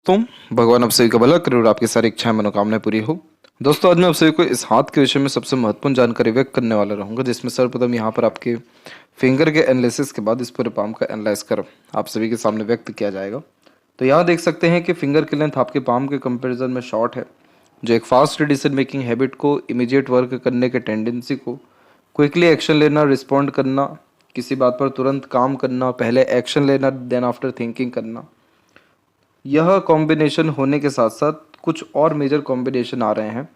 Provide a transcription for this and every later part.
दोस्तों, भगवान आप सभी का भला करे और आपकी सारी इच्छाएं मनोकामनाएं पूरी हो। दोस्तों, आज मैं आप सभी को इस हाथ के विषय में सबसे महत्वपूर्ण जानकारी व्यक्त करने वाला रहूंगा, जिसमें सर्वप्रथम यहाँ पर आपके फिंगर के एनालिसिस के बाद इस पूरे पाम का एनालाइज कर आप सभी के सामने व्यक्त किया जाएगा। तो यहाँ देख सकते हैं कि फिंगर की लेंथ आपके पाम के कंपेरिजन में शॉर्ट है, जो एक फास्ट डिसीजन मेकिंग हैबिट को, इमीडिएट वर्क करने के टेंडेंसी को, क्विकली एक्शन लेना, रिस्पॉन्ड करना, किसी बात पर तुरंत काम करना, पहले एक्शन लेना देन आफ्टर थिंकिंग करना, यह कॉम्बिनेशन होने के साथ साथ कुछ और मेजर कॉम्बिनेशन आ रहे हैं,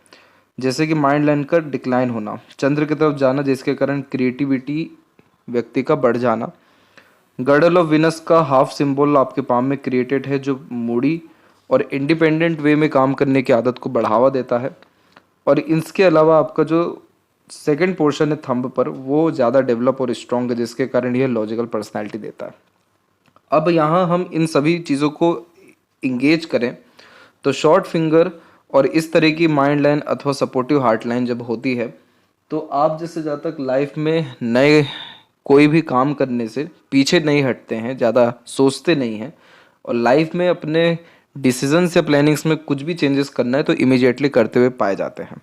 जैसे कि माइंड लाइन का डिक्लाइन होना, चंद्र की तरफ जाना जिसके कारण क्रिएटिविटी व्यक्ति का बढ़ जाना, गर्डल ऑफ विनस का हाफ सिंबल आपके पाम में क्रिएटेड है, जो मूडी और इंडिपेंडेंट वे में काम करने की आदत को बढ़ावा देता है। और इसके अलावा आपका जो सेकंड पोर्शन है थंब पर, वो ज़्यादा डेवलप और स्ट्रॉन्ग है, जिसके कारण यह लॉजिकल पर्सनैलिटी देता है। अब यहाँ हम इन सभी चीज़ों को इंगेज करें तो शॉर्ट फिंगर और इस तरह की माइंड लाइन अथवा सपोर्टिव हार्ट लाइन जब होती है, तो आप जैसे जब तक लाइफ में नए कोई भी काम करने से पीछे नहीं हटते हैं, ज़्यादा सोचते नहीं हैं और लाइफ में अपने डिसीजंस या प्लानिंग्स में कुछ भी चेंजेस करना है तो इमीडिएटली करते हुए पाए जाते हैं।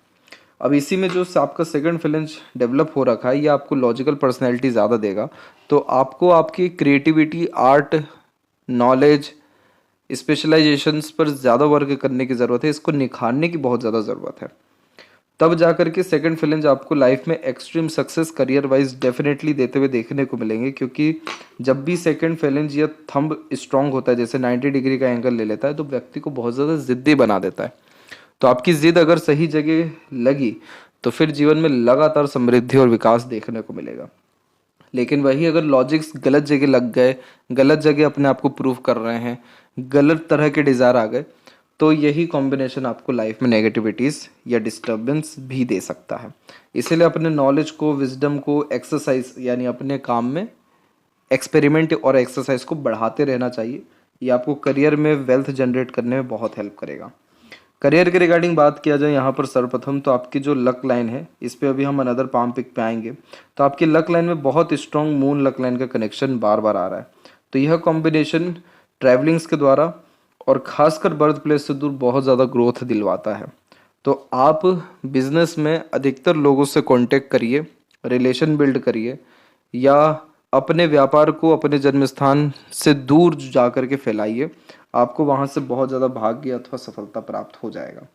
अब इसी में जो आपका सेकंड फिलेंज डेवलप हो रखा है, ये आपको लॉजिकल पर्सनैलिटी ज़्यादा देगा। तो आपको आपकी क्रिएटिविटी, आर्ट, नॉलेज, स्पेशलाइजेशंस पर ज़्यादा वर्क करने की ज़रूरत है, इसको निखारने की बहुत ज़्यादा ज़रूरत है। तब जा कर के सेकंड फिलेंज आपको लाइफ में extreme success career wise definitely देते हुए देखने को मिलेंगे, क्योंकि जब भी सेकंड फिलेंज या थंब स्ट्रांग होता है, जैसे 90 डिग्री का एंगल ले लेता है, तो व्यक्ति को बहुत ज़्यादा ज़िद्दी बना देता है। तो आपकी ज़िद अगर सही जगह लगी तो फिर जीवन में लगातार समृद्धि और विकास देखने को मिलेगा। लेकिन वही अगर लॉजिक्स गलत जगह लग गए, गलत जगह अपने आप को प्रूव कर रहे हैं, गलत तरह के डिज़ायर आ गए, तो यही कॉम्बिनेशन आपको लाइफ में नेगेटिविटीज़ या डिस्टर्बेंस भी दे सकता है। इसीलिए अपने नॉलेज को, विजडम को एक्सरसाइज यानी अपने काम में एक्सपेरिमेंट और एक्सरसाइज को बढ़ाते रहना चाहिए। ये आपको करियर में वेल्थ जनरेट करने में बहुत हेल्प करेगा। करियर के रिगार्डिंग बात किया जाए यहाँ पर सर्वप्रथम तो आपकी जो लक लाइन है, इस पे अभी हम अनदर पाम पिक पे आएंगे। तो आपकी लक लाइन में बहुत स्ट्रॉन्ग मून लक लाइन का कनेक्शन बार बार आ रहा है। तो यह कॉम्बिनेशन ट्रैवलिंग्स के द्वारा और खासकर बर्थ प्लेस से दूर बहुत ज़्यादा ग्रोथ दिलवाता है। तो आप बिजनेस में अधिकतर लोगों से कांटेक्ट करिए, रिलेशन बिल्ड करिए, या अपने व्यापार को अपने जन्म स्थान से दूर जा कर के फैलाइए। आपको वहाँ से बहुत ज़्यादा भाग्य अथवा सफलता प्राप्त हो जाएगा।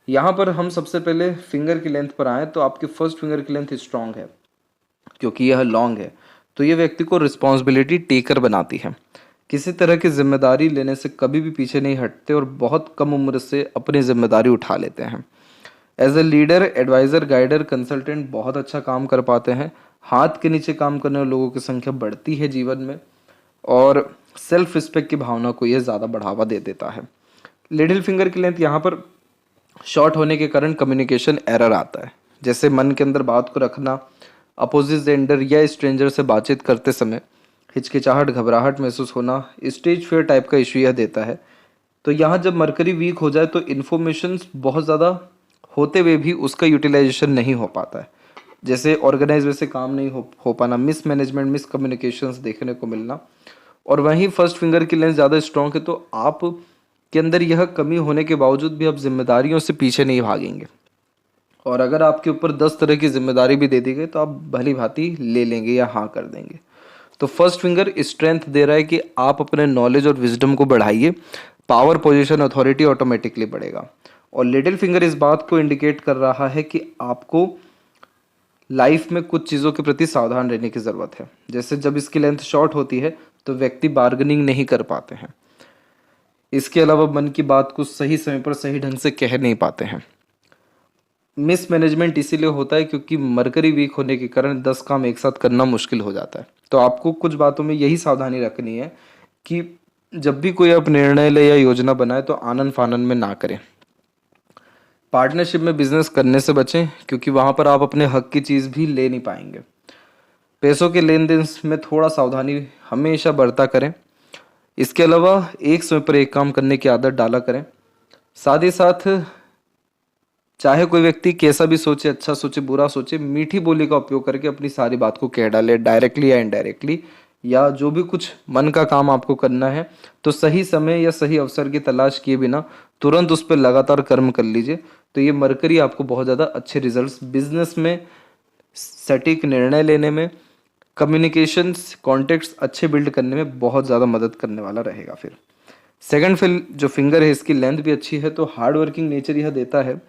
यहाँ पर हम सबसे पहले फिंगर की लेंथ पर आए, तो आपकी फर्स्ट फिंगर की लेंथ स्ट्रांग है क्योंकि यह लॉन्ग है। तो ये व्यक्ति को रिस्पॉन्सिबिलिटी टेकर बनाती है, किसी तरह की जिम्मेदारी लेने से कभी भी पीछे नहीं हटते और बहुत कम उम्र से अपनी जिम्मेदारी उठा लेते हैं। As a leader, adviser, guider, consultant बहुत अच्छा काम कर पाते हैं। हाथ के नीचे काम करने वाले लोगों की संख्या बढ़ती है जीवन में और सेल्फ रिस्पेक्ट की भावना को यह ज़्यादा बढ़ावा दे देता है। लिटिल फिंगर की लेंथ यहाँ पर शॉर्ट होने के कारण कम्युनिकेशन एरर आता है, जैसे मन के अंदर बात को रखना, अपोजिट जेंडर या स्ट्रेंजर से बातचीत करते समय हिचकिचाहट, घबराहट महसूस होना, स्टेज फियर टाइप का इशू यह देता है। तो यहाँ जब मरकरी वीक हो जाए तो इन्फॉर्मेशन बहुत ज़्यादा होते हुए भी उसका यूटिलाइजेशन नहीं हो पाता है, जैसे ऑर्गेनाइज वैसे काम नहीं हो पाना, मिस मैनेजमेंट, मिस कम्युनिकेशंस देखने को मिलना। और वहीं फर्स्ट फिंगर की लेंथ ज़्यादा स्ट्रॉन्ग है तो आप के अंदर यह कमी होने के बावजूद भी आप जिम्मेदारियों से पीछे नहीं भागेंगे, और अगर आपके ऊपर 10 तरह की जिम्मेदारी भी दे दी गई तो आप भली भांति ले लेंगे या हाँ कर देंगे। तो फर्स्ट फिंगर स्ट्रेंथ दे रहा है कि आप अपने नॉलेज और विजडम को बढ़ाइए, पावर, पोजीशन, अथॉरिटी ऑटोमेटिकली बढ़ेगा। और लिटिल फिंगर इस बात को इंडिकेट कर रहा है कि आपको लाइफ में कुछ चीज़ों के प्रति सावधान रहने की ज़रूरत है। जैसे जब इसकी लेंथ शॉर्ट होती है तो व्यक्ति बार्गेनिंग नहीं कर पाते हैं, इसके अलावा मन की बात को सही समय पर सही ढंग से कह नहीं पाते हैं। मिस मैनेजमेंट इसीलिए होता है क्योंकि मरकरी वीक होने के कारण 10 काम एक साथ करना मुश्किल हो जाता है। तो आपको कुछ बातों में यही सावधानी रखनी है कि जब भी कोई आप निर्णय ले या योजना बनाए तो आनन फानन में ना करें। पार्टनरशिप में बिजनेस करने से बचें क्योंकि वहाँ पर आप अपने हक की चीज़ भी ले नहीं पाएंगे। पैसों के लेन देन में थोड़ा सावधानी हमेशा बरता करें। इसके अलावा एक समय पर एक काम करने की आदत डाला करें। साथ ही साथ चाहे कोई व्यक्ति कैसा भी सोचे, अच्छा सोचे, बुरा सोचे, मीठी बोली का उपयोग करके अपनी सारी बात को कह डाले, डायरेक्टली या इनडायरेक्टली, या जो भी कुछ मन का काम आपको करना है, तो सही समय या सही अवसर की तलाश किए बिना तुरंत उस पर लगातार कर्म कर लीजिए। तो ये मरकरी आपको बहुत ज़्यादा अच्छे रिजल्ट्स बिजनेस में, सटीक निर्णय लेने में, कम्युनिकेशंस कॉन्टेक्ट्स अच्छे बिल्ड करने में बहुत ज़्यादा मदद करने वाला रहेगा। फिर सेकंड जो फिंगर है, इसकी लेंथ भी अच्छी है, तो हार्ड वर्किंग नेचर यह देता है।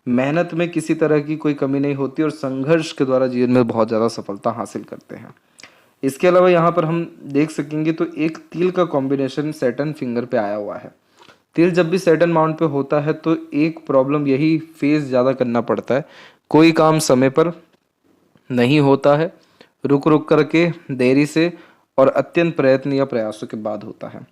मेहनत में किसी तरह की कोई कमी नहीं होती और संघर्ष के द्वारा जीवन में बहुत ज़्यादा सफलता हासिल करते हैं। इसके अलावा यहाँ पर हम देख सकेंगे तो एक तिल का कॉम्बिनेशन सैटर्न फिंगर पे आया हुआ है। तिल जब भी सैटर्न माउंट पे होता है तो एक प्रॉब्लम यही फेस ज़्यादा करना पड़ता है, कोई काम समय पर नहीं होता है, रुक रुक करके, देरी से और अत्यंत प्रयत्न या प्रयासों के बाद होता है।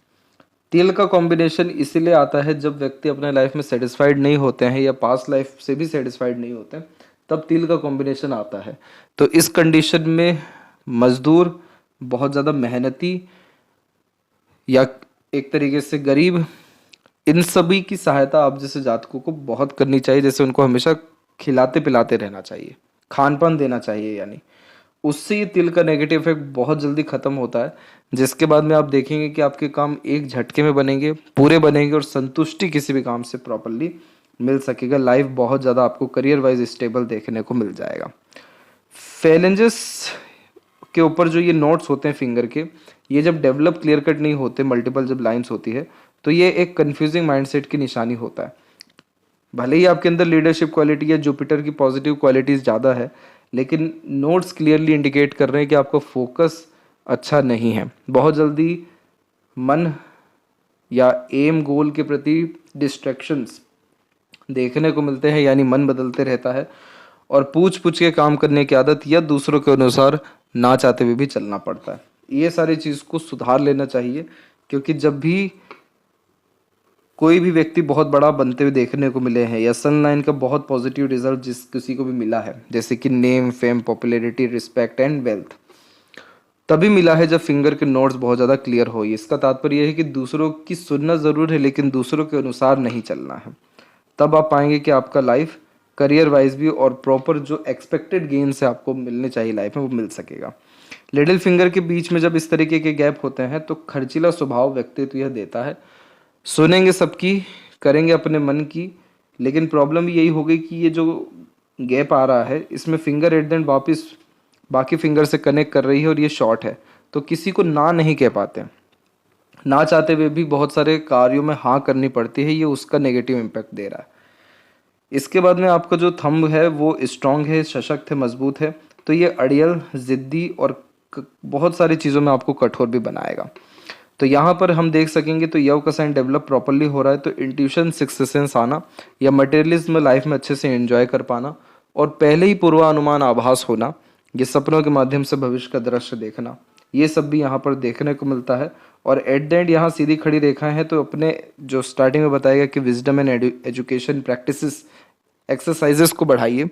तिल का कॉम्बिनेशन इसीलिए आता है जब व्यक्ति अपने लाइफ में सेटिस्फाइड नहीं होते हैं या पास्ट लाइफ से भी सेटिस्फाइड नहीं होते हैं, तब तिल का कॉम्बिनेशन आता है। तो इस कंडीशन में मजदूर, बहुत ज़्यादा मेहनती या एक तरीके से गरीब, इन सभी की सहायता आप जैसे जातकों को बहुत करनी चाहिए। जैसे उनको हमेशा खिलाते पिलाते रहना चाहिए, खान पान देना चाहिए, यानी उससे ये तिल का नेगेटिव इफेक्ट बहुत जल्दी खत्म होता है, जिसके बाद में आप देखेंगे कि आपके काम एक झटके में बनेंगे, पूरे बनेंगे और संतुष्टि किसी भी काम से प्रॉपरली मिल सकेगा। लाइफ बहुत ज़्यादा आपको करियर वाइज स्टेबल देखने को मिल जाएगा। फैलेंजेस के ऊपर जो ये नोट्स होते हैं फिंगर के, ये जब डेवलप क्लियर कट नहीं होते, मल्टीपल जब लाइंस होती है, तो ये एक कंफ्यूजिंग माइंडसेट की निशानी होता है। भले ही आपके अंदर लीडरशिप क्वालिटी या जुपिटर की पॉजिटिव क्वालिटीज़ ज़्यादा है, लेकिन नोट्स क्लियरली इंडिकेट कर रहे हैं कि आपका फोकस अच्छा नहीं है। बहुत जल्दी मन या एम गोल के प्रति डिस्ट्रैक्शंस देखने को मिलते हैं, यानी मन बदलते रहता है और पूछ पूछ के काम करने की आदत या दूसरों के अनुसार ना चाहते हुए भी चलना पड़ता है। ये सारी चीज़ को सुधार लेना चाहिए, क्योंकि जब भी कोई भी व्यक्ति बहुत बड़ा बनते हुए देखने को मिले हैं या सन लाइन का बहुत पॉजिटिव रिजल्ट जिस किसी को भी मिला है, जैसे कि name, fame, popularity, respect and wealth, तभी मिला है जब फिंगर के नोट्स बहुत ज़्यादा क्लियर हो। इसका तात्पर्य यह है कि दूसरों की सुनना ज़रूर है, लेकिन दूसरों के अनुसार नहीं चलना है। तब आप पाएंगे कि आपका लाइफ करियर वाइज भी और प्रॉपर जो एक्सपेक्टेड गेन से आपको मिलने चाहिए लाइफ में, वो मिल सकेगा। लिटिल फिंगर के बीच में जब इस तरीके के गैप होते हैं तो खर्चीला स्वभाव व्यक्तित्व यह देता है। सुनेंगे सबकी, करेंगे अपने मन की, लेकिन प्रॉब्लम यही हो गई कि ये जो गैप आ रहा है, इसमें फिंगर एट द एंड वापिस बाकी फिंगर से कनेक्ट कर रही है और ये शॉर्ट है, तो किसी को ना नहीं कह पाते। ना चाहते हुए भी बहुत सारे कार्यों में हाँ करनी पड़ती है, ये उसका नेगेटिव इम्पैक्ट दे रहा है। इसके बाद में आपका जो थंब है वो स्ट्रांग है, सशक्त है, मजबूत है, तो ये अड़ियल, जिद्दी और बहुत सारी चीज़ों में आपको कठोर भी बनाएगा। तो यहाँ पर हम देख सकेंगे तो यव का साइन डेवलप प्रॉपरली हो रहा है, तो इंट्यूशन, सिक्स्थ सेंस आना या मटेरियलिज्म लाइफ में अच्छे से एंजॉय कर पाना और पहले ही पूर्वानुमान आभास होना, ये सपनों के माध्यम से भविष्य का दृश्य देखना, ये सब भी यहाँ पर देखने को मिलता है। और एट द एंड यहाँ सीधी खड़ी रेखाएं हैं, तो अपने जो स्टार्टिंग में बताया गया कि wisdom and education practices, exercises को बढ़ाइए,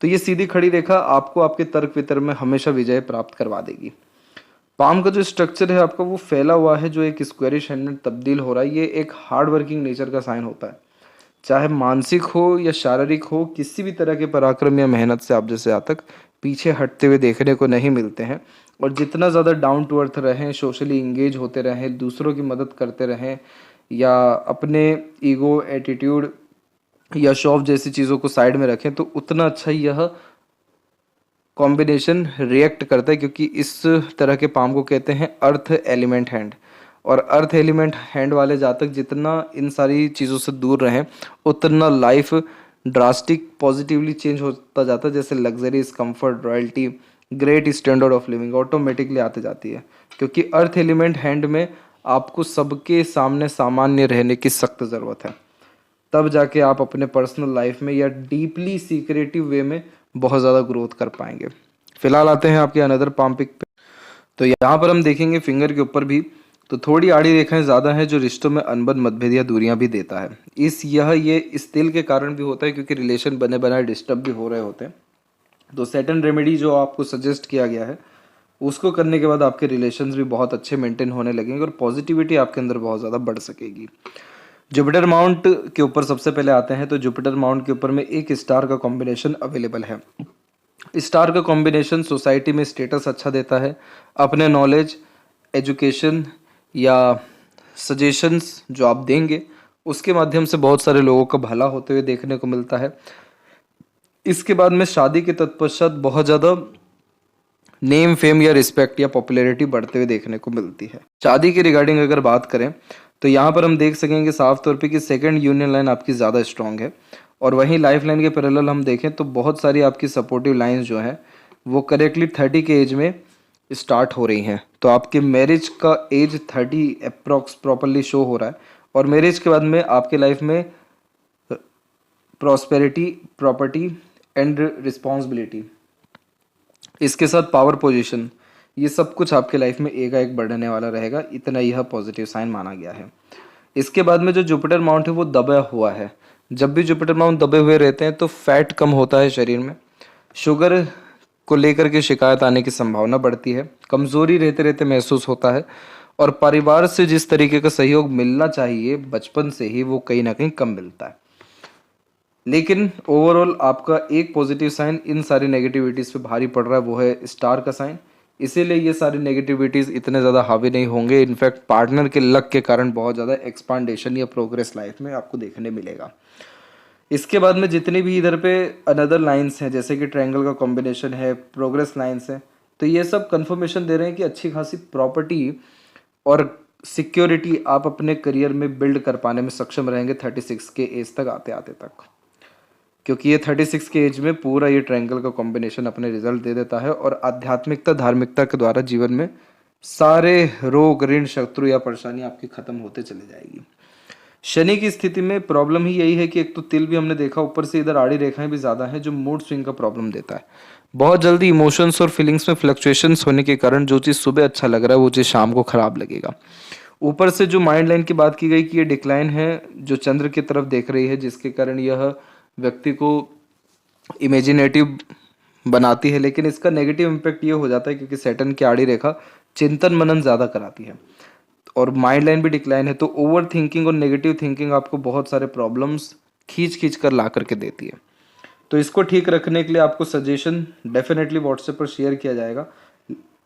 तो ये सीधी खड़ी रेखा आपको आपके तर्क वितर्क में हमेशा विजय प्राप्त करवा देगी। पाम का जो स्ट्रक्चर है आपका वो फैला हुआ है, जो एक स्क्वायरिश हैंड में तब्दील हो रहा है, ये एक हार्ड वर्किंग नेचर का साइन होता है। चाहे मानसिक हो या शारीरिक हो, किसी भी तरह के पराक्रम या मेहनत से आप जैसे आज तक पीछे हटते हुए देखने को नहीं मिलते हैं। और जितना ज़्यादा डाउन टू अर्थ रहें, सोशली इंगेज होते रहें, दूसरों की मदद करते रहें या अपने ईगो, एटीट्यूड या शौफ जैसी चीज़ों को साइड में रखें, तो उतना अच्छा यह कॉम्बिनेशन रिएक्ट करता है, क्योंकि इस तरह के पाम को कहते हैं अर्थ एलिमेंट हैंड। और अर्थ एलिमेंट हैंड वाले जातक जितना इन सारी चीज़ों से दूर रहें, उतना लाइफ ड्रास्टिक पॉजिटिवली चेंज होता जाता है। जैसे luxuries, comfort, royalty, great standard of living automatically आते जाती है, क्योंकि अर्थ एलिमेंट हैंड में आपको सबके सामने सामान्य रहने की सख्त ज़रूरत है। तब जाके आप अपने पर्सनल लाइफ में या डीपली सीक्रेटिव वे में बहुत ज़्यादा ग्रोथ कर पाएंगे। फिलहाल आते हैं आपके अनदर पाम पिक पे। तो यहाँ पर हम देखेंगे फिंगर के ऊपर भी तो थोड़ी आड़ी रेखाएं ज़्यादा हैं, जो रिश्तों में अनबन, मतभेद या दूरियां भी देता है। ये इस तिल के कारण भी होता है, क्योंकि रिलेशन बने बनाए डिस्टर्ब भी हो रहे होते हैं। तो सेटन रेमेडी जो आपको सजेस्ट किया गया है, उसको करने के बाद आपके रिलेशंस भी बहुत अच्छे मेंटेन होने लगेंगे और पॉजिटिविटी आपके अंदर बहुत ज़्यादा बढ़ सकेगी। जुपिटर माउंट के ऊपर सबसे पहले आते हैं, तो जुपिटर माउंट के ऊपर में एक स्टार का कॉम्बिनेशन अवेलेबल है। स्टार का कॉम्बिनेशन सोसाइटी में स्टेटस अच्छा देता है, अपने नॉलेज, एजुकेशन या सजेशंस जो आप देंगे उसके माध्यम से बहुत सारे लोगों का भला होते हुए देखने को मिलता है। इसके बाद में शादी के तत्पश्चात बहुत ज़्यादा नेम फेम या रिस्पेक्ट या पॉपुलैरिटी बढ़ते हुए देखने को मिलती है। शादी के रिगार्डिंग अगर बात करें तो यहाँ पर हम देख सकेंगे साफ तौर पे कि सेकंड यूनियन लाइन आपकी ज़्यादा स्ट्रांग है, और वहीं लाइफ लाइन के पैरेलल हम देखें तो बहुत सारी आपकी सपोर्टिव लाइंस जो हैं वो करेक्टली 30 के एज में स्टार्ट हो रही हैं। तो आपके मैरिज का एज 30 अप्रॉक्स प्रॉपरली शो हो रहा है, और मैरिज के बाद में आपके लाइफ में प्रॉस्पेरिटी, प्रॉपर्टी एंड रिस्पॉन्सिबिलिटी, इसके साथ पावर पोजीशन, ये सब कुछ आपके लाइफ में एक बढ़ने वाला रहेगा। इतना यह पॉजिटिव साइन माना गया है। इसके बाद में जो जुपिटर माउंट है वो दबा हुआ है। जब भी जुपिटर माउंट दबे हुए रहते हैं तो फैट कम होता है शरीर में, शुगर को लेकर के शिकायत आने की संभावना बढ़ती है, कमजोरी रहते रहते महसूस होता है, और परिवार से जिस तरीके का सहयोग मिलना चाहिए बचपन से ही वो कहीं ना कहीं कम मिलता है। लेकिन ओवरऑल आपका एक पॉजिटिव साइन इन सारी नेगेटिविटीज़ पे भारी पड़ रहा है, वो है स्टार का साइन। इसीलिए ये सारी नेगेटिविटीज़ इतने ज़्यादा हावी नहीं होंगे। इनफैक्ट पार्टनर के लक के कारण बहुत ज़्यादा एक्सपांडेशन या प्रोग्रेस लाइफ में आपको देखने मिलेगा। इसके बाद में जितनी भी इधर पे अनदर लाइंस हैं, जैसे कि ट्रायंगल का कॉम्बिनेशन है, प्रोग्रेस लाइंस हैं, तो ये सब कंफर्मेशन दे रहे हैं कि अच्छी खासी प्रॉपर्टी और सिक्योरिटी आप अपने करियर में बिल्ड कर पाने में सक्षम रहेंगे 36 के एज तक आते आते तक, क्योंकि ये 36 के एज में पूरा ये ट्रायंगल का कॉम्बिनेशन अपने रिजल्ट दे देता है, और आध्यात्मिकता धार्मिकता के द्वारा जीवन में सारे रोग ऋण शत्रु या परेशानी आपकी खत्म होते चले जाएगी। शनि की स्थिति में प्रॉब्लम ही यही है कि एक तो तिल भी हमने देखा, ऊपर से इधर आड़ी रेखाएं भी ज़्यादा हैं जो मूड स्विंग का प्रॉब्लम देता है। बहुत जल्दी इमोशंस और फीलिंग्स में फ्लक्चुएशंस होने के कारण जो चीज़ सुबह अच्छा लग रहा है वो चीज़ शाम को खराब लगेगा। ऊपर से जो माइंड लाइन की बात की गई कि ये डिक्लाइन है जो चंद्र की तरफ देख रही है, जिसके कारण यह व्यक्ति को इमेजिनेटिव बनाती है, लेकिन इसका नेगेटिव इम्पैक्ट ये हो जाता है क्योंकि सैटर्न की आड़ी रेखा चिंतन मनन ज़्यादा कराती है, और माइंड लाइन भी डिक्लाइन है, तो ओवर थिंकिंग और नेगेटिव थिंकिंग आपको बहुत सारे प्रॉब्लम्स खींच खींच कर ला करके देती है। तो इसको ठीक रखने के लिए आपको सजेशन डेफिनेटली व्हाट्सएप पर शेयर किया जाएगा,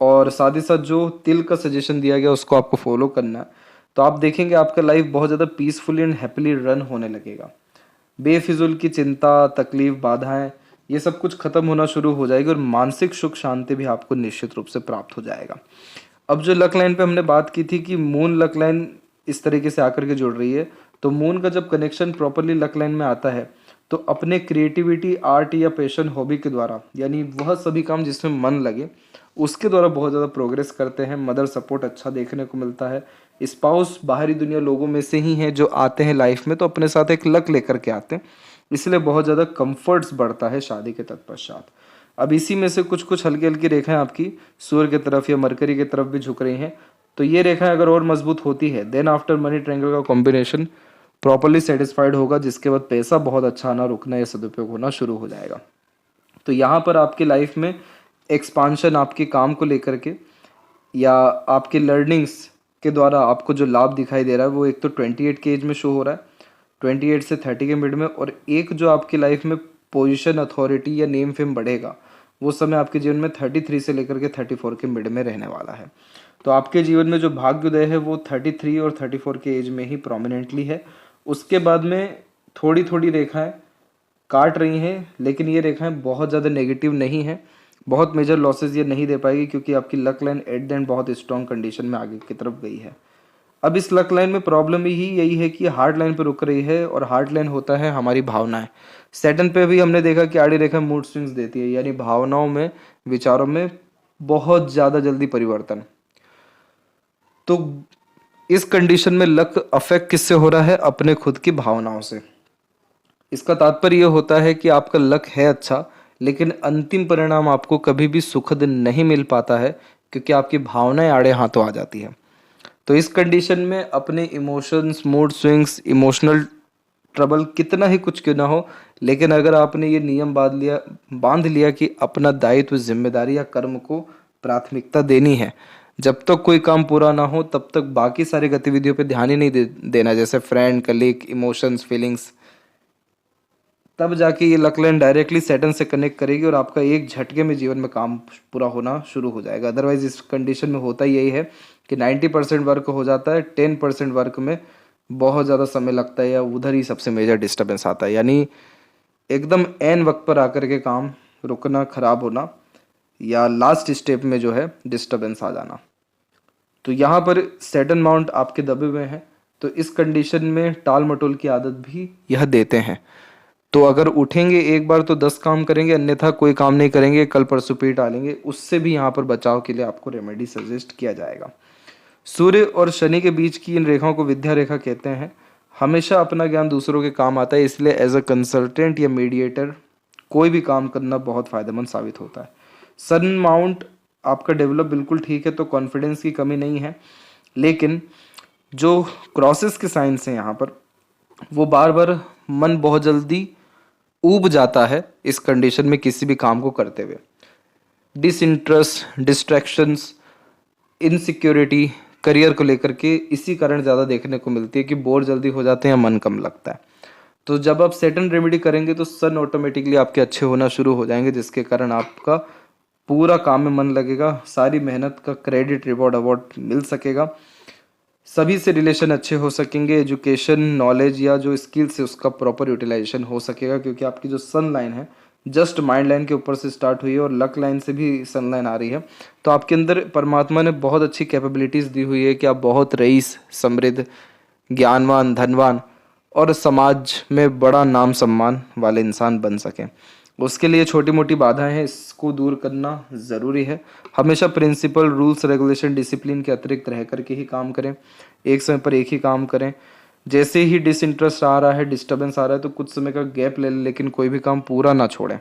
और साथ ही साथ जो तिल का सजेशन दिया गया उसको आपको फॉलो करना है। तो आप देखेंगे आपका लाइफ बहुत ज़्यादा पीसफुली एंड हैप्पीली रन होने लगेगा। बेफिजुल की चिंता, तकलीफ, बाधाएं, ये सब कुछ खत्म होना शुरू हो जाएगी, और मानसिक सुख शांति भी आपको निश्चित रूप से प्राप्त हो जाएगा। अब जो लक लाइन पे हमने बात की थी कि मून लक लाइन इस तरीके से आकर के जुड़ रही है, तो मून का जब कनेक्शन प्रॉपरली लक लाइन में आता है तो अपने क्रिएटिविटी, आर्ट या पैशन, हॉबी के द्वारा, यानी वह सभी काम जिसमें मन लगे उसके द्वारा बहुत ज़्यादा प्रोग्रेस करते हैं। मदर सपोर्ट अच्छा देखने को मिलता है। स्पाउस बाहरी दुनिया लोगों में से ही हैं जो आते हैं लाइफ में, तो अपने साथ एक लक लेकर के आते हैं, इसलिए बहुत ज़्यादा कंफर्ट्स बढ़ता है शादी के तत्पश्चात। अब इसी में से कुछ कुछ हल्की हल्की रेखाएं आपकी सूर्य की तरफ या मरकरी की तरफ भी झुक रही हैं, तो ये रेखाएं अगर और मजबूत होती है देन आफ्टर मनी ट्रायंगल का कॉम्बिनेशन प्रॉपरली सेटिस्फाइड होगा, जिसके बाद पैसा बहुत अच्छा आना, रुकना या सदुपयोग होना शुरू हो जाएगा। तो यहाँ पर आपकी लाइफ में एक्सपांशन आपके काम को लेकर के या आपके लर्निंग्स के द्वारा आपको जो लाभ दिखाई दे रहा है वो एक तो 28 के एज में शो हो रहा है, 28 से 30 के मिड में, और एक जो आपकी लाइफ में पोजीशन, अथॉरिटी या नेम फेम बढ़ेगा वो समय आपके जीवन में 33 से लेकर के 34 के मिड में रहने वाला है। तो आपके जीवन में जो भाग्योदय है वो 33 और 34 के एज में ही प्रोमिनेंटली है। उसके बाद में थोड़ी थोड़ी रेखाएं काट रही हैं, लेकिन ये रेखाएं बहुत ज़्यादा नेगेटिव नहीं हैं, बहुत मेजर लॉसेज ये नहीं दे पाएगी, क्योंकि आपकी luck line at the end बहुत स्ट्रॉन्ग कंडीशन में आगे की तरफ गई है। अब इस लक लाइन में प्रॉब्लम ही यही है कि हार्ड लाइन पर रुक रही है, और हार्ड लाइन होता है हमारी भावनाएं। सैटर्न पे भी हमने देखा कि आड़ी रेखा मूड स्विंग्स देती है, यानी भावनाओं में, विचारों में बहुत ज़्यादा जल्दी परिवर्तन। तो इस कंडीशन में लक अफेक्ट किससे हो रहा है? अपने खुद की भावनाओं से। इसका तात्पर्य यह होता है कि आपका लक है अच्छा, लेकिन अंतिम परिणाम आपको कभी भी सुखद नहीं मिल पाता है, क्योंकि आपकी भावनाएं आड़े हाथों आ जाती हैं। तो इस कंडीशन में अपने emotions, mood swings, emotional trouble कितना ही कुछ क्यों ना हो, लेकिन अगर आपने ये नियम बांध लिया कि अपना दायित्व, जिम्मेदारी या कर्म को प्राथमिकता देनी है, जब तक कोई काम पूरा ना हो तब तक बाकी सारी गतिविधियों पे ध्यान ही नहीं देना, जैसे फ्रेंड, कलीग, इमोशंस, फीलिंग्स, तब जाके ये लक लाइन डायरेक्टली सैटर्न से कनेक्ट करेगी और आपका एक झटके में जीवन में काम पूरा होना शुरू हो जाएगा। अदरवाइज इस कंडीशन में होता यही है कि 90% वर्क हो जाता है, 10% वर्क में बहुत ज़्यादा समय लगता है या उधर ही सबसे मेजर डिस्टर्बेंस आता है। यानी एकदम एन वक्त पर आकर के काम रुकना, खराब होना या लास्ट स्टेप में जो है डिस्टर्बेंस आ जाना। तो यहाँ पर सैटर्न माउंट आपके दबे हुए हैं, तो इस कंडीशन में टाल मटोल की आदत भी यह देते हैं। तो अगर उठेंगे एक बार तो 10 काम करेंगे, अन्यथा कोई काम नहीं करेंगे, कल परसों पीठ टालेंगे। उससे भी यहाँ पर बचाव के लिए आपको रेमेडी सजेस्ट किया जाएगा। सूर्य और शनि के बीच की इन रेखाओं को विद्या रेखा कहते हैं। हमेशा अपना ज्ञान दूसरों के काम आता है, इसलिए एज अ कंसल्टेंट या मीडिएटर कोई भी काम करना बहुत फायदेमंद साबित होता है। सन माउंट आपका डेवलप बिल्कुल ठीक है, तो कॉन्फिडेंस की कमी नहीं है, लेकिन जो क्रॉसेस के साइंस हैं यहाँ पर, वो बार बार मन बहुत जल्दी ऊब जाता है इस कंडीशन में किसी भी काम को करते हुए। डिसइंटरेस्ट, डिस्ट्रैक्शंस, इनसिक्योरिटी करियर को लेकर के इसी कारण ज़्यादा देखने को मिलती है कि बोर जल्दी हो जाते हैं या मन कम लगता है। तो जब आप सेटन रेमेडी करेंगे तो सन ऑटोमेटिकली आपके अच्छे होना शुरू हो जाएंगे, जिसके कारण आपका पूरा काम में मन लगेगा, सारी मेहनत का क्रेडिट, रिवॉर्ड, अवार्ड मिल सकेगा, सभी से रिलेशन अच्छे हो सकेंगे, एजुकेशन, नॉलेज या जो स्किल्स है उसका प्रॉपर यूटिलाइजेशन हो सकेगा, क्योंकि आपकी जो सन लाइन है जस्ट माइंड लाइन के ऊपर से स्टार्ट हुई है और लक लाइन से भी सन लाइन आ रही है। तो आपके अंदर परमात्मा ने बहुत अच्छी कैपेबिलिटीज़ दी हुई है कि आप बहुत रईस, समृद्ध, ज्ञानवान, धनवान और समाज में बड़ा नाम सम्मान वाले इंसान बन सकें। उसके लिए छोटी मोटी बाधाएं हैं, इसको दूर करना ज़रूरी है। हमेशा प्रिंसिपल, रूल्स, रेगुलेशन, डिसिप्लिन के अतिरिक्त रह करके ही काम करें, एक समय पर एक ही काम करें। जैसे ही डिसइंटरेस्ट आ रहा है, डिस्टर्बेंस आ रहा है, तो कुछ समय का गैप ले लें, लेकिन कोई भी काम पूरा ना छोड़ें।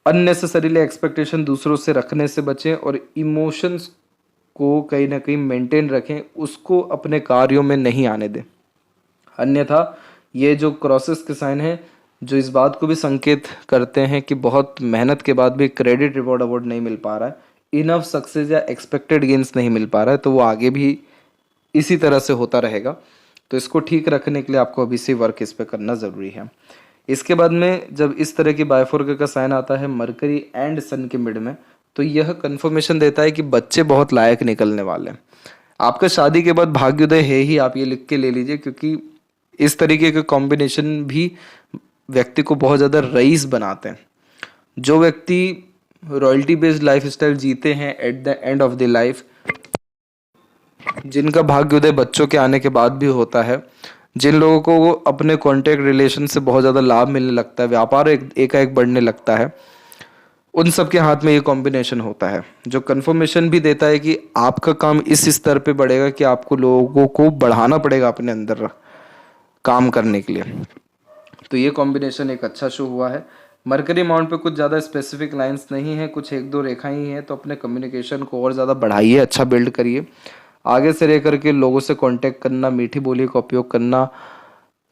अननेसेसरीली एक्सपेक्टेशन दूसरों से रखने से बचें और इमोशंस को कहीं ना कहीं मेंटेन रखें, उसको अपने कार्यों में नहीं आने दें। अन्यथा ये जो क्रॉसेस के साइन हैं, जो इस बात को भी संकेत करते हैं कि बहुत मेहनत के बाद भी क्रेडिट, रिवॉर्ड, अवार्ड नहीं मिल पा रहा है, इनफ सक्सेस या एक्सपेक्टेड गेंस नहीं मिल पा रहा है, तो वो आगे भी इसी तरह से होता रहेगा। तो इसको ठीक रखने के लिए आपको अभी से वर्क इस पे करना ज़रूरी है। इसके बाद में जब इस तरह की बायफोर्क का साइन आता है मरकरी एंड सन के मिड में, तो यह कंफर्मेशन देता है कि बच्चे बहुत लायक निकलने वाले हैं। आपका शादी के बाद भाग्योदय है ही, आप ये लिख के ले लीजिए, क्योंकि इस तरीके के कॉम्बिनेशन भी व्यक्ति को बहुत ज़्यादा रईस बनाते हैं। जो व्यक्ति रॉयल्टी बेस्ड लाइफ स्टाइल जीते हैं at the end of the life, जिनका भाग्योदय बच्चों के आने के बाद भी होता है, जिन लोगों को वो अपने कॉन्टैक्ट रिलेशन से बहुत ज़्यादा लाभ मिलने लगता है, व्यापार एकाएक बढ़ने लगता है, उन सब के हाथ में ये कॉम्बिनेशन होता है, जो कन्फर्मेशन भी देता है कि आपका काम इस स्तर पे बढ़ेगा कि आपको लोगों को बढ़ाना पड़ेगा अपने अंदर काम करने के लिए। तो ये कॉम्बिनेशन एक अच्छा शो हुआ है। मरकरी माउंट पे कुछ ज़्यादा स्पेसिफिक लाइंस नहीं है, कुछ एक दो रेखाएं ही हैं, तो अपने कम्युनिकेशन को और ज़्यादा बढ़ाइए, अच्छा बिल्ड करिए। आगे से रह करके लोगों से कांटेक्ट करना, मीठी बोली का उपयोग करना,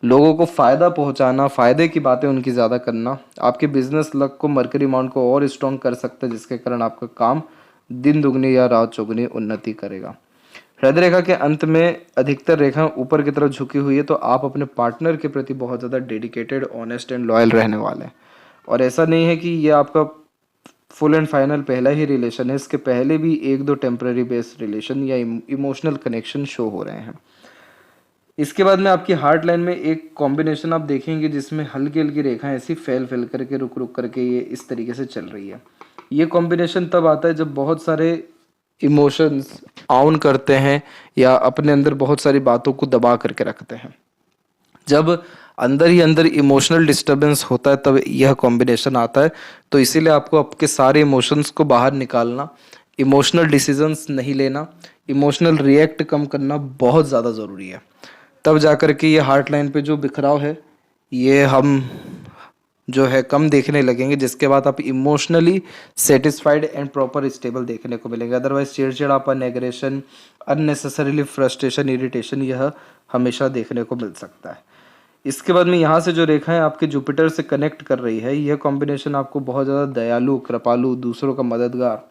लोगों को फ़ायदा पहुंचाना, फ़ायदे की बातें उनकी ज़्यादा करना, आपके बिजनेस लक को मरकरी माउंट को और स्ट्रॉन्ग कर सकता है, जिसके कारण आपका काम दिन दुगनी या रात चौगुनी उन्नति करेगा। हृदय रेखा के अंत में अधिकतर रेखा ऊपर की तरफ झुकी हुई है, तो आप अपने पार्टनर के प्रति बहुत ज़्यादा डेडिकेटेड, ऑनेस्ट एंड लॉयल रहने वाले हैं। और ऐसा नहीं है कि ये आपका फुल एंड फाइनल पहला ही रिलेशन है, इसके पहले भी एक दो टेम्पररी बेस्ड रिलेशन या इमोशनल कनेक्शन शो हो रहे हैं। इसके बाद में आपकी हार्ट लाइन में एक कॉम्बिनेशन आप देखेंगे जिसमें हल्की हल्की रेखाएं ऐसी फैल फैल करके, रुक रुक करके ये इस तरीके से चल रही है। ये कॉम्बिनेशन तब आता है जब बहुत सारे इमोशंस ऑन करते हैं या अपने अंदर बहुत सारी बातों को दबा करके रखते हैं। जब अंदर ही अंदर इमोशनल डिस्टर्बेंस होता है तब यह कॉम्बिनेशन आता है। तो इसीलिए आपको आपके सारे इमोशंस को बाहर निकालना, इमोशनल डिसीजंस नहीं लेना, इमोशनल रिएक्ट कम करना बहुत ज़्यादा ज़रूरी है। तब जा कर के ये हार्ट लाइन पे जो बिखराव है ये हम जो है कम देखने लगेंगे, जिसके बाद आप emotionally satisfied and proper stable देखने को मिलेंगे। अदरवाइज चिड़चिड़ापन, एग्रेशन, अननेसेसरीली फ्रस्ट्रेशन, इरिटेशन यह हमेशा देखने को मिल सकता है। इसके बाद में यहाँ से जो रेखाएं आपके जुपिटर से कनेक्ट कर रही है, यह कॉम्बिनेशन आपको बहुत ज़्यादा दयालु, कृपालु, दूसरों का मददगार,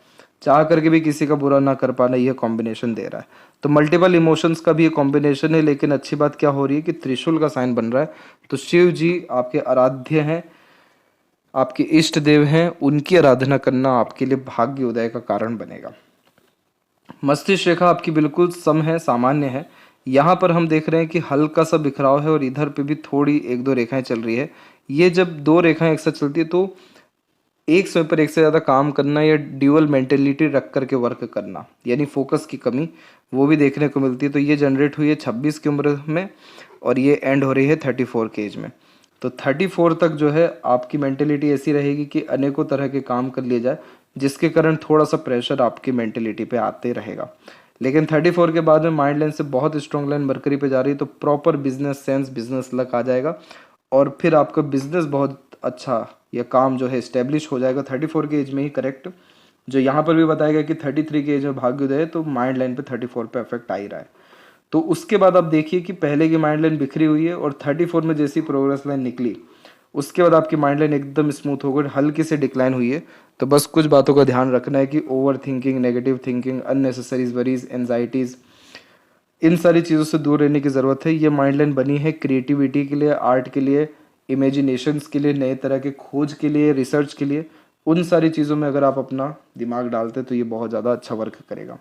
चाह करके भी किसी का बुरा ना कर पाना, यह कॉम्बिनेशन दे रहा है। तो मल्टीपल इमोशंस का भी ये कॉम्बिनेशन है। लेकिन अच्छी बात क्या हो रही है कि त्रिशूल का साइन बन रहा है, तो शिव जी आपके आराध्य हैं, आपके इष्ट देव हैं, उनकी आराधना करना आपके लिए भाग्य उदय का कारण बनेगा। मस्तिष्क रेखा आपकी बिल्कुल सम है, सामान्य है। यहाँ पर हम देख रहे हैं कि हल्का सा बिखराव है और इधर पे भी थोड़ी एक दो रेखाएं चल रही है। ये जब दो रेखाएं एक साथ चलती है तो एक समय पर एक से ज़्यादा काम करना या ड्यूअल मेंटेलिटी रख करके वर्क करना, यानी फोकस की कमी, वो भी देखने को मिलती है। तो ये जनरेट हुई है 26 की उम्र में और ये एंड हो रही है 34 के एज में। तो 34 तक जो है आपकी मेंटेलिटी ऐसी रहेगी कि अनेकों तरह के काम कर लिए जाए, जिसके कारण थोड़ा सा प्रेशर आपकी मेंटेलिटी पे आते रहेगा। लेकिन 34 के बाद में माइंड लाइन से बहुत स्ट्रॉन्ग लाइन मरकरी पे जा रही है, तो proper business sense, business luck आ जाएगा और फिर आपका बिजनेस बहुत अच्छा या काम जो है स्टेब्लिश हो जाएगा 34 के एज में ही। करेक्ट, जो यहाँ पर भी बताया गया कि 33 के एज में भाग्योदय है, तो माइंड लाइन पे 34 पे इफेक्ट आ ही रहा है। तो उसके बाद आप देखिए कि पहले की माइंड लाइन बिखरी हुई है और 34 में जैसी प्रोग्रेस लाइन निकली, उसके बाद आपकी माइंड लाइन एकदम स्मूथ हो गई, हल्की से डिक्लाइन हुई है। तो बस कुछ बातों का ध्यान रखना है कि over thinking, negative thinking, unnecessary worries, anxieties, इन सारी चीज़ों से दूर रहने की ज़रूरत है। ये माइंड लाइन बनी है क्रिएटिविटी के लिए, आर्ट के लिए, इमेजिनेशंस के लिए, नए तरह के खोज के लिए, रिसर्च के लिए। उन सारी चीज़ों में अगर आप अपना दिमाग डालते हैं तो ये बहुत ज़्यादा अच्छा वर्क करेगा।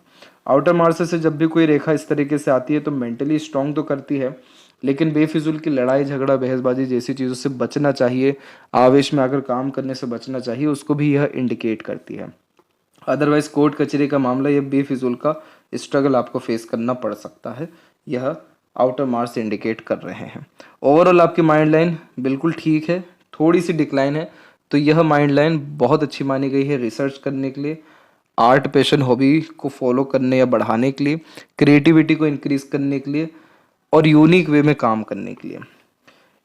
आउटर मार्स से जब भी कोई रेखा इस तरीके से आती है तो मेंटली स्ट्रांग तो करती है, लेकिन बेफिजूल की लड़ाई झगड़ा बहसबाजी जैसी चीज़ों से बचना चाहिए, आवेश में आकर काम करने से बचना चाहिए, उसको भी यह इंडिकेट करती है। अदरवाइज कोर्ट कचहरी का मामला या बेफिजूल का स्ट्रगल आपको फेस करना पड़ सकता है, यह आउटर मार्क्स इंडिकेट कर रहे हैं। ओवरऑल आपकी माइंड लाइन बिल्कुल ठीक है, थोड़ी सी डिक्लाइन है। तो यह माइंड लाइन बहुत अच्छी मानी गई है रिसर्च करने के लिए, आर्ट पैशन हॉबी को फॉलो करने या बढ़ाने के लिए, क्रिएटिविटी को इंक्रीज करने के लिए और यूनिक वे में काम करने के लिए।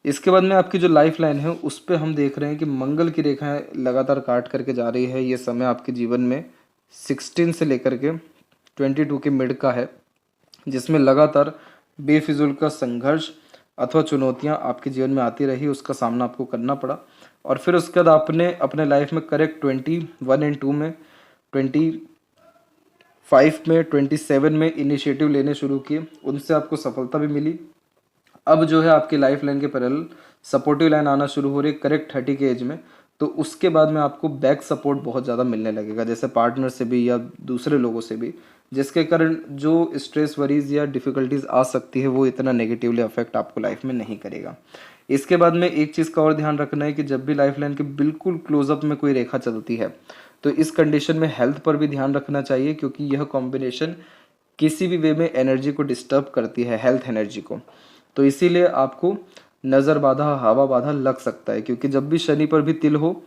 इसके बाद में आपकी जो लाइफ लाइन है उस पे हम देख रहे हैं कि मंगल की रेखाएं लगातार काट करके जा रही है। ये समय आपके जीवन में 16 से लेकर के 22 के मिड का है, जिसमें लगातार बेफिजूल का संघर्ष अथवा चुनौतियां आपके जीवन में आती रही, उसका सामना आपको करना पड़ा। और फिर उसके बाद आपने अपने लाइफ में करेक्ट 21 एंड 2 में, 25 में, 27 में इनिशिएटिव लेने शुरू किए, उनसे आपको सफलता भी मिली। अब जो है आपकी लाइफ लाइन के पैरेलल सपोर्टिव लाइन आना शुरू हो रही है करेक्ट 30 के एज में। तो उसके बाद में आपको बैक सपोर्ट बहुत ज़्यादा मिलने लगेगा, जैसे पार्टनर से भी या दूसरे लोगों से भी, जिसके कारण जो स्ट्रेस वरीज या डिफिकल्टीज आ सकती है वो इतना नेगेटिवली अफेक्ट आपको लाइफ में नहीं करेगा। इसके बाद में एक चीज़ का और ध्यान रखना है कि जब भी लाइफ लाइन के बिल्कुल क्लोजअप में कोई रेखा चलती है तो इस कंडीशन में हेल्थ पर भी ध्यान रखना चाहिए, क्योंकि यह कॉम्बिनेशन किसी भी वे में एनर्जी को डिस्टर्ब करती है, हेल्थ एनर्जी को। तो इसीलिए आपको नज़र बाधा, हवा बाधा लग सकता है, क्योंकि जब भी शनि पर भी तिल हो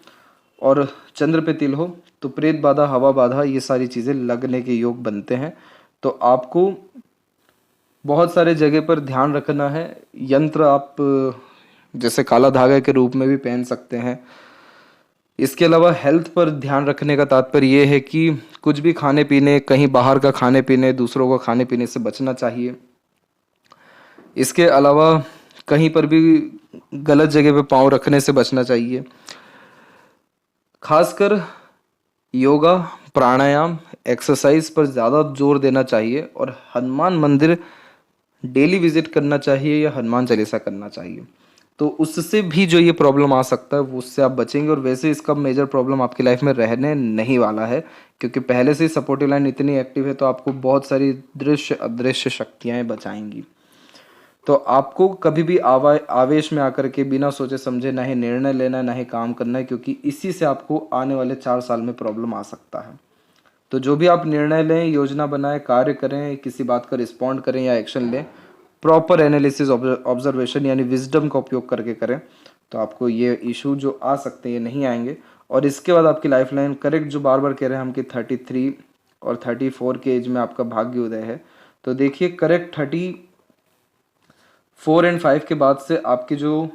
और चंद्र पे तिल हो तो प्रेत बाधा, हवा बाधा, ये सारी चीज़ें लगने के योग बनते हैं। तो आपको बहुत सारे जगह पर ध्यान रखना है। यंत्र आप जैसे काला धागा के रूप में भी पहन सकते हैं। इसके अलावा हेल्थ पर ध्यान रखने का तात्पर्य ये है कि कुछ भी खाने पीने, कहीं बाहर का खाने पीने, दूसरों का खाने पीने से बचना चाहिए। इसके अलावा कहीं पर भी गलत जगह पे पाँव रखने से बचना चाहिए। खासकर योगा, प्राणायाम, एक्सरसाइज पर ज़्यादा जोर देना चाहिए और हनुमान मंदिर डेली विजिट करना चाहिए या हनुमान चालीसा करना चाहिए। तो उससे भी जो ये प्रॉब्लम आ सकता है वो उससे आप बचेंगे। और वैसे इसका मेजर प्रॉब्लम आपकी लाइफ में रहने नहीं वाला है, क्योंकि पहले से ही सपोर्टिव लाइन इतनी एक्टिव है, तो आपको बहुत सारी दृश्य अदृश्य शक्तियाँ बचाएंगी। तो आपको कभी भी आवेश में आकर के बिना सोचे समझे ना ही निर्णय लेना है, ना ही काम करना है, क्योंकि इसी से आपको आने वाले 4 साल में प्रॉब्लम आ सकता है। तो जो भी आप निर्णय लें, योजना बनाएं, कार्य करें, किसी बात का रिस्पॉन्ड करें या एक्शन लें, प्रॉपर एनालिसिस, ऑब्जर्वेशन यानी विजडम का उपयोग करके करें, तो आपको ये इशू जो आ सकते हैं ये नहीं आएंगे। और इसके बाद आपकी लाइफ लाइन करेक्ट, जो बार बार कह रहे हैं हम कि 33 और 34 के एज में आपका भाग्य उदय है, तो देखिए करेक्ट 34 एंड 5 के बाद से आपकी जो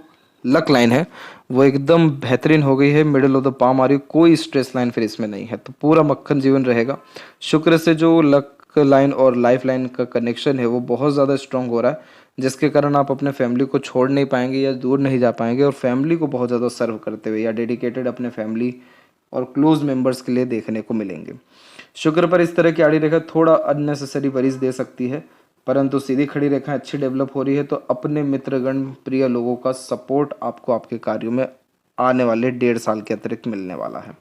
लक लाइन है वो एकदम बेहतरीन हो गई है, मिडिल ऑफ द पाम आ रही, कोई स्ट्रेस लाइन फिर इसमें नहीं है, तो पूरा मक्खन जीवन रहेगा। शुक्र से जो लक लाइन और लाइफ लाइन का कनेक्शन है वो बहुत ज़्यादा स्ट्रांग हो रहा है, जिसके कारण आप अपने फैमिली को छोड़ नहीं पाएंगे या दूर नहीं जा पाएंगे, और फैमिली को बहुत ज़्यादा सर्व करते हुए या डेडिकेटेड अपने फैमिली और क्लोज मेंबर्स के लिए देखने को मिलेंगे। शुक्र पर इस तरह की आड़ी रेखा थोड़ा अननेसेसरी वरीज दे सकती है, परंतु सीधी खड़ी रेखा अच्छी डेवलप हो रही है, तो अपने मित्रगण, प्रिय लोगों का सपोर्ट आपको आपके कार्यों में आने वाले 1.5 साल के अतिरिक्त मिलने वाला है।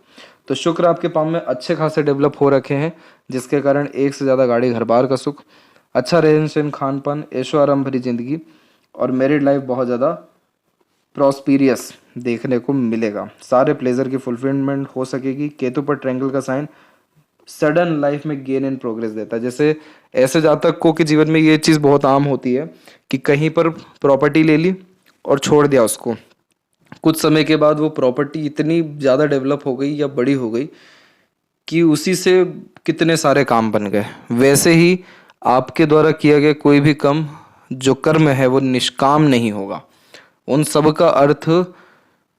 तो शुक्र आपके पाम में अच्छे खासे डेवलप हो रखे हैं, जिसके कारण एक से ज़्यादा गाड़ी, घर बार का सुख, अच्छा रहन सहन, खान पान, ऐशो आराम भरी जिंदगी और मैरिड लाइफ बहुत ज़्यादा प्रॉस्पीरियस देखने को मिलेगा। सारे प्लेजर की फुलफिलमेंट हो सकेगी। केतु पर ट्रायंगल का साइन सडन लाइफ में गेन एंड प्रोग्रेस देता है। जैसे ऐसे जातकों के जीवन में ये चीज़ बहुत आम होती है कि कहीं पर प्रॉपर्टी ले ली और छोड़ दिया उसको, कुछ समय के बाद वो प्रॉपर्टी इतनी ज़्यादा डेवलप हो गई या बड़ी हो गई कि उसी से कितने सारे काम बन गए। वैसे ही आपके द्वारा किया गया कोई भी कर्म, जो कर्म है वो निष्काम नहीं होगा। उन सब का अर्थ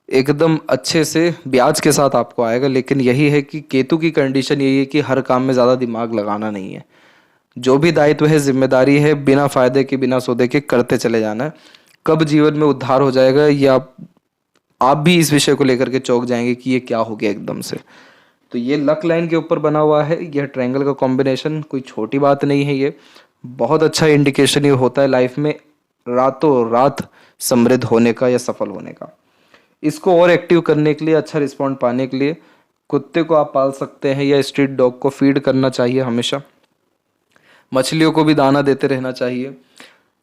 एकदम अच्छे से ब्याज के साथ आपको आएगा। लेकिन यही है कि केतु की कंडीशन यही है कि हर काम में ज़्यादा दिमाग लगाना नहीं है। जो भी दायित्व है, जिम्मेदारी है, बिना फायदे के, बिना सौदे के करते चले जाना है। कब जीवन में उद्धार हो जाएगा या आप भी इस विषय को लेकर के चौंक जाएंगे कि ये क्या हो गया एकदम से। तो ये लक लाइन के ऊपर बना हुआ है, यह ट्रायंगल का कॉम्बिनेशन कोई छोटी बात नहीं है। ये बहुत अच्छा इंडिकेशन ये होता है लाइफ में रातों रात समृद्ध होने का या सफल होने का। इसको और एक्टिव करने के लिए, अच्छा रिस्पॉन्ड पाने के लिए कुत्ते को आप पाल सकते हैं या स्ट्रीट डॉग को फीड करना चाहिए हमेशा। मछलियों को भी दाना देते रहना चाहिए।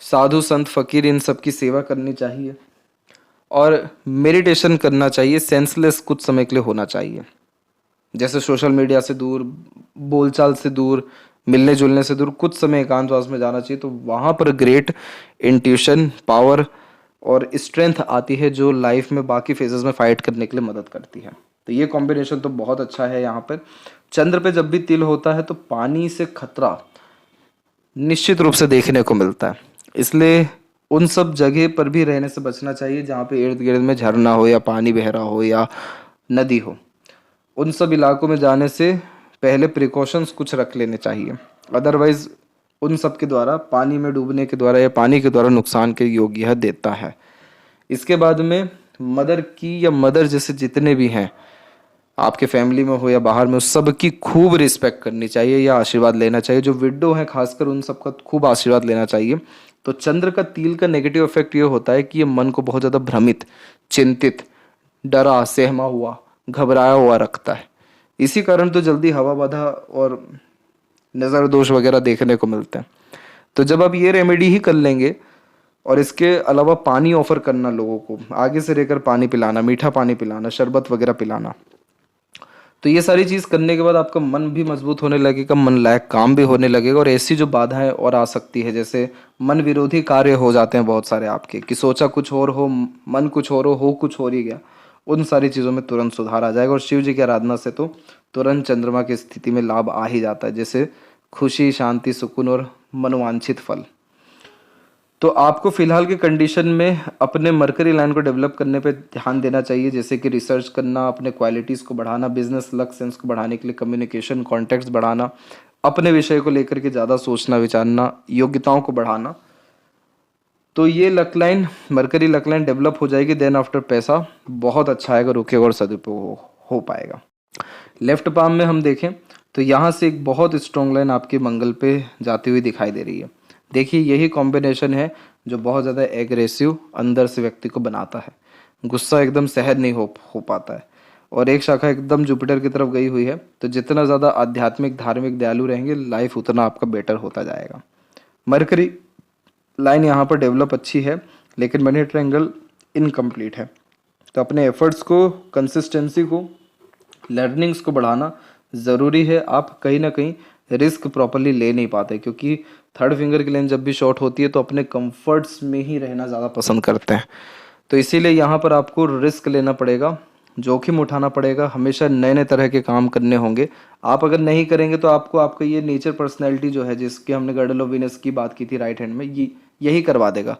साधु संत फकीर इन सब की सेवा करनी चाहिए और मेडिटेशन करना चाहिए। सेंसलेस कुछ समय के लिए होना चाहिए। जैसे सोशल मीडिया से दूर, बोलचाल से दूर, मिलने जुलने से दूर, कुछ समय एकांतवास में जाना चाहिए। तो वहाँ पर ग्रेट इंट्यूशन, पावर और स्ट्रेंथ आती है जो लाइफ में बाकी फेजेस में फाइट करने के लिए मदद करती है। तो ये कॉम्बिनेशन तो बहुत अच्छा है। यहाँ पर चंद्र पे जब भी तिल होता है तो पानी से खतरा निश्चित रूप से देखने को मिलता है। इसलिए उन सब जगह पर भी रहने से बचना चाहिए जहाँ पे इर्द गिर्द में झरना हो या पानी बह रहा हो या नदी हो। उन सब इलाकों में जाने से पहले प्रिकॉशंस कुछ रख लेने चाहिए। अदरवाइज उन सब के द्वारा, पानी में डूबने के द्वारा या पानी के द्वारा नुकसान के योग यह देता है। इसके बाद में मदर की या मदर जैसे जितने भी हैं आपके फैमिली में हो या बाहर में, उस सब की खूब रिस्पेक्ट करनी चाहिए या आशीर्वाद लेना चाहिए। जो विडो हैं खासकर, उन सब का खूब आशीर्वाद लेना चाहिए। तो चंद्र का तिल का नेगेटिव इफेक्ट ये होता है कि ये मन को बहुत ज़्यादा भ्रमित, चिंतित, डरा, सहमा हुआ, घबराया हुआ रखता है। इसी कारण तो जल्दी हवा बाधा और नज़र दोष वगैरह देखने को मिलते हैं। तो जब आप ये रेमेडी ही कर लेंगे और इसके अलावा पानी ऑफर करना, लोगों को आगे से रहकर पानी पिलाना, मीठा पानी पिलाना, शरबत वगैरह पिलाना, तो ये सारी चीज़ करने के बाद आपका मन भी मजबूत होने लगेगा, मन लायक काम भी होने लगेगा। और ऐसी जो बाधाएं और आ सकती है, जैसे मन विरोधी कार्य हो जाते हैं बहुत सारे आपके, कि सोचा कुछ और हो, मन कुछ और हो कुछ और ही गया, उन सारी चीज़ों में तुरंत सुधार आ जाएगा। और शिव जी की आराधना से तो तुरंत चंद्रमा की स्थिति में लाभ आ ही जाता है, जैसे खुशी, शांति, सुकून और मनोवांछित फल। तो आपको फिलहाल की कंडीशन में अपने मरकरी लाइन को डेवलप करने पे ध्यान देना चाहिए, जैसे कि रिसर्च करना, अपने क्वालिटीज़ को बढ़ाना, बिजनेस लक सेंस को बढ़ाने के लिए कम्युनिकेशन कॉन्टैक्ट्स बढ़ाना, अपने विषय को लेकर के ज़्यादा सोचना विचारना, योग्यताओं को बढ़ाना। तो ये luck line, mercury luck line develop हो जाएगी। देन आफ्टर पैसा बहुत अच्छा आएगा, रुकेगा और सदुपयोग हो पाएगा। लेफ्ट पाम में हम देखें तो यहाँ से एक बहुत स्ट्रॉन्ग लाइन आपके मंगल पे जाती हुई दिखाई दे रही है। देखिए, यही कॉम्बिनेशन है जो बहुत ज़्यादा एग्रेसिव अंदर से व्यक्ति को बनाता है। गुस्सा एकदम सहज नहीं हो पाता है। और एक शाखा एकदम जुपिटर की तरफ गई हुई है। तो जितना ज़्यादा आध्यात्मिक, धार्मिक, दयालु रहेंगे, लाइफ उतना आपका बेटर होता जाएगा। मरकरी लाइन यहाँ पर डेवलप अच्छी है, लेकिन मनी ट्रायंगल इनकम्प्लीट है। तो अपने एफर्ट्स को, कंसिस्टेंसी को, लर्निंग्स को बढ़ाना ज़रूरी है। आप कहीं ना कहीं रिस्क प्रॉपरली ले नहीं पाते, क्योंकि थर्ड फिंगर की लाइन जब भी शॉर्ट होती है तो अपने कंफर्ट्स में ही रहना ज़्यादा पसंद करते हैं। तो इसीलिए यहाँ पर आपको रिस्क लेना पड़ेगा, जोखिम उठाना पड़ेगा, हमेशा नए नए तरह के काम करने होंगे। आप अगर नहीं करेंगे तो आपको आपका ये नेचर पर्सनैलिटी जो है, जिसकी हमने गर्डल ऑफ वीनस की बात की थी राइट हैंड में, यही करवा देगा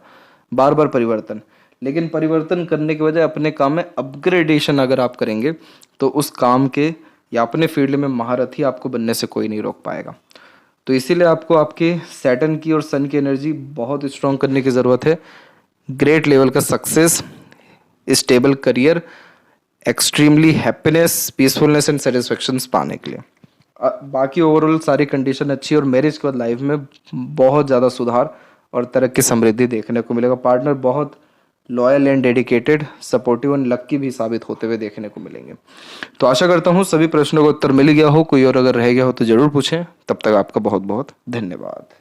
बार बार परिवर्तन। लेकिन परिवर्तन करने के बजाय अपने काम में अपग्रेडेशन अगर आप करेंगे तो उस काम के या अपने फील्ड में महारथी आपको बनने से कोई नहीं रोक पाएगा। तो इसीलिए आपको आपके सैटर्न की और सन की एनर्जी बहुत स्ट्रॉन्ग करने की ज़रूरत है। ग्रेट लेवल का success, stable career, extremely happiness, peacefulness and satisfaction पाने के लिए। बाकी ओवरऑल सारी कंडीशन अच्छी, और मैरिज के बाद लाइफ में बहुत ज़्यादा सुधार और तरक्की, समृद्धि देखने को मिलेगा। पार्टनर बहुत loyal and dedicated, supportive and lucky भी साबित होते हुए देखने को मिलेंगे। तो आशा करता हूँ सभी प्रश्नों का उत्तर मिल गया हो। कोई और अगर रह गया हो तो ज़रूर पूछें। तब तक आपका बहुत बहुत धन्यवाद।